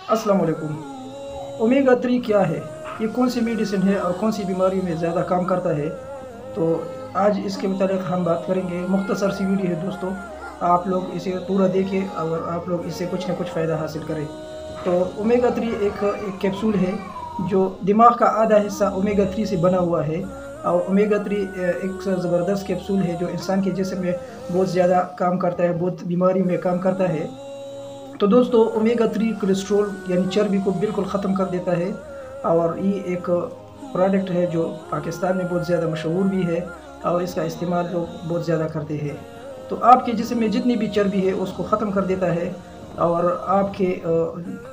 अस्सलाम वालेकुम। ओमेगा 3 क्या है? ये कौन सी मेडिसिन है और कौन सी बीमारी में ज़्यादा काम करता है? तो आज इसके मुतालिक हम बात करेंगे। मुख्तसर सी वीडियो है दोस्तों, आप लोग इसे पूरा देखें और आप लोग इससे कुछ ना कुछ फ़ायदा हासिल करें। तो ओमेगा 3 एक कैप्सूल है जो दिमाग का आधा हिस्सा ओमेगा 3 से बना हुआ है। और ओमेगा 3 एक ज़बरदस्त कैप्सूल है जो इंसान के जिस्म में बहुत ज़्यादा काम करता है, बहुत बीमारी में काम करता है। तो दोस्तों, ओमेगा 3 कोलेस्ट्रॉल यानी चर्बी को बिल्कुल ख़त्म कर देता है। और ये एक प्रोडक्ट है जो पाकिस्तान में बहुत ज़्यादा मशहूर भी है और इसका इस्तेमाल लोग बहुत ज़्यादा करते हैं। तो आपके जिस्म में जितनी भी चर्बी है उसको ख़त्म कर देता है और आपके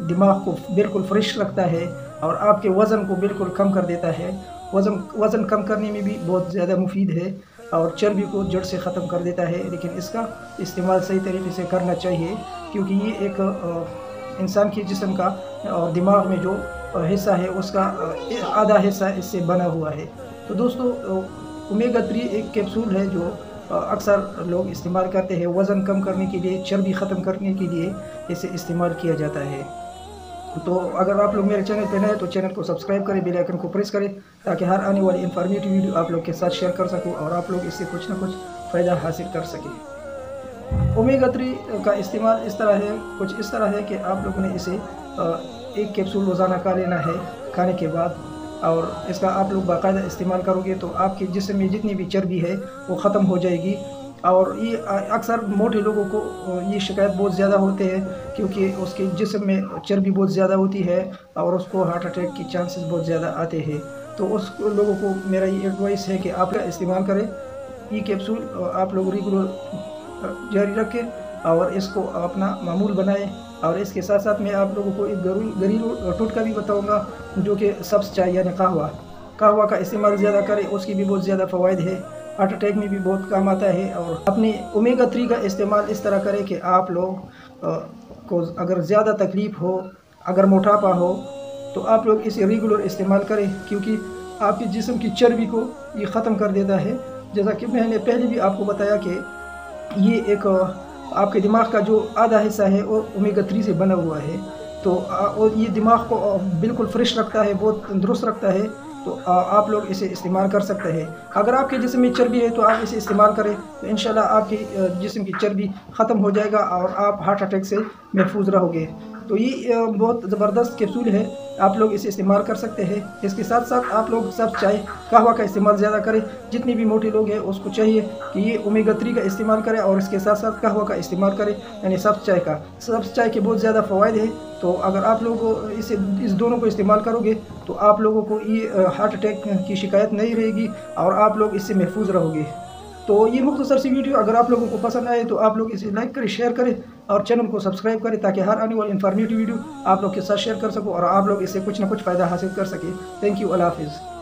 दिमाग को बिल्कुल फ्रेश रखता है और आपके वज़न को बिल्कुल कम कर देता है। वज़न कम करने में भी बहुत ज़्यादा मुफीद है और चर्बी को जड़ से ख़त्म कर देता है। लेकिन इसका इस्तेमाल सही तरीके से करना चाहिए, क्योंकि ये एक इंसान के जिस्म का और दिमाग में जो हिस्सा है उसका आधा हिस्सा इससे बना हुआ है। तो दोस्तों, ओमेगा 3 एक कैप्सूल है जो अक्सर लोग इस्तेमाल करते हैं वज़न कम करने के लिए, चर्बी ख़त्म करने के लिए इसे इस्तेमाल किया जाता है। तो अगर आप लोग मेरे चैनल पर नए हैं तो चैनल को सब्सक्राइब करें, बेल आइकन को प्रेस करें ताकि हर आने वाली इन्फॉर्मेटिव वीडियो आप लोग के साथ शेयर कर सकूं और आप लोग इससे कुछ ना कुछ फ़ायदा हासिल कर सकें। ओमेगा 3 का इस्तेमाल इस तरह है, कुछ इस तरह है कि आप लोगों ने इसे एक कैप्सूल रोज़ाना खा लेना है खाने के बाद, और इसका आप लोग बाकायदा इस्तेमाल करोगे तो आपके जिस्म में जितनी भी चर्बी है वो ख़त्म हो जाएगी। और ये अक्सर मोटे लोगों को ये शिकायत बहुत ज़्यादा होते हैं, क्योंकि उसके जिस्म में चर्बी बहुत ज़्यादा होती है और उसको हार्ट अटैक की चांसेस बहुत ज़्यादा आते हैं। तो उस लोगों को मेरा ये एडवाइस है कि आप इस्तेमाल करें ये कैप्सूल, आप लोग रेगुलर जारी रखें और इसको अपना मामूल बनाएं। और इसके साथ साथ मैं आप लोगों को एक घरेलू टोटका भी बताऊंगा, जो कि सब्ज़ चाय यानी कहवा का इस्तेमाल ज़्यादा करें, उसकी भी बहुत ज़्यादा फ़वाइद है, हार्ट अटैक में भी बहुत काम आता है। और अपने ओमेगा 3 का इस्तेमाल इस तरह करें कि आप लोग को अगर ज़्यादा तकलीफ़ हो, अगर मोटापा हो, तो आप लोग इसे रेगुलर इस्तेमाल करें, क्योंकि आपके जिस्म की चर्बी को ये ख़त्म कर देता है। जैसा कि मैंने पहले भी आपको बताया कि ये एक आपके दिमाग का जो आधा हिस्सा है वो ओमेगा 3 से बना हुआ है। तो और ये दिमाग को बिल्कुल फ्रेश रखता है, बहुत तंदुरुस्त रखता है। तो आप लोग इसे इस्तेमाल कर सकते हैं। अगर आपके जिस्म में चर्बी है तो आप इसे इस्तेमाल करें, तो इंशाल्लाह आपकी जिस्म की चर्बी ख़त्म हो जाएगा और आप हार्ट अटैक से महफूज रहोगे। तो ये बहुत ज़बरदस्त कैप्सूल है, आप लोग इसे इस्तेमाल कर सकते हैं। इसके साथ साथ आप लोग सब चाय कहवा का इस्तेमाल ज़्यादा करें। जितने भी मोटे लोग हैं उसको चाहिए कि ये ओमेगा 3 का इस्तेमाल करें और इसके साथ साथ कहवा का इस्तेमाल करें, यानी सब्ज़ चाय के बहुत ज़्यादा फ़वाइद है। तो अगर आप लोग इस दोनों को इस्तेमाल करोगे तो आप लोगों को ये हार्ट अटैक की शिकायत नहीं रहेगी और आप लोग इससे महफूज रहोगे। तो ये मुख्तसर सी वीडियो अगर आप लोगों को पसंद आए तो आप लोग इसे लाइक करें, शेयर करें और चैनल को सब्सक्राइब करें, ताकि हर आने वाली इन्फॉर्मेटिव वीडियो आप लोग के साथ शेयर कर सकूं और आप लोग इससे कुछ ना कुछ फ़ायदा हासिल कर सकें। थैंक यू, अल्लाह हाफिज़।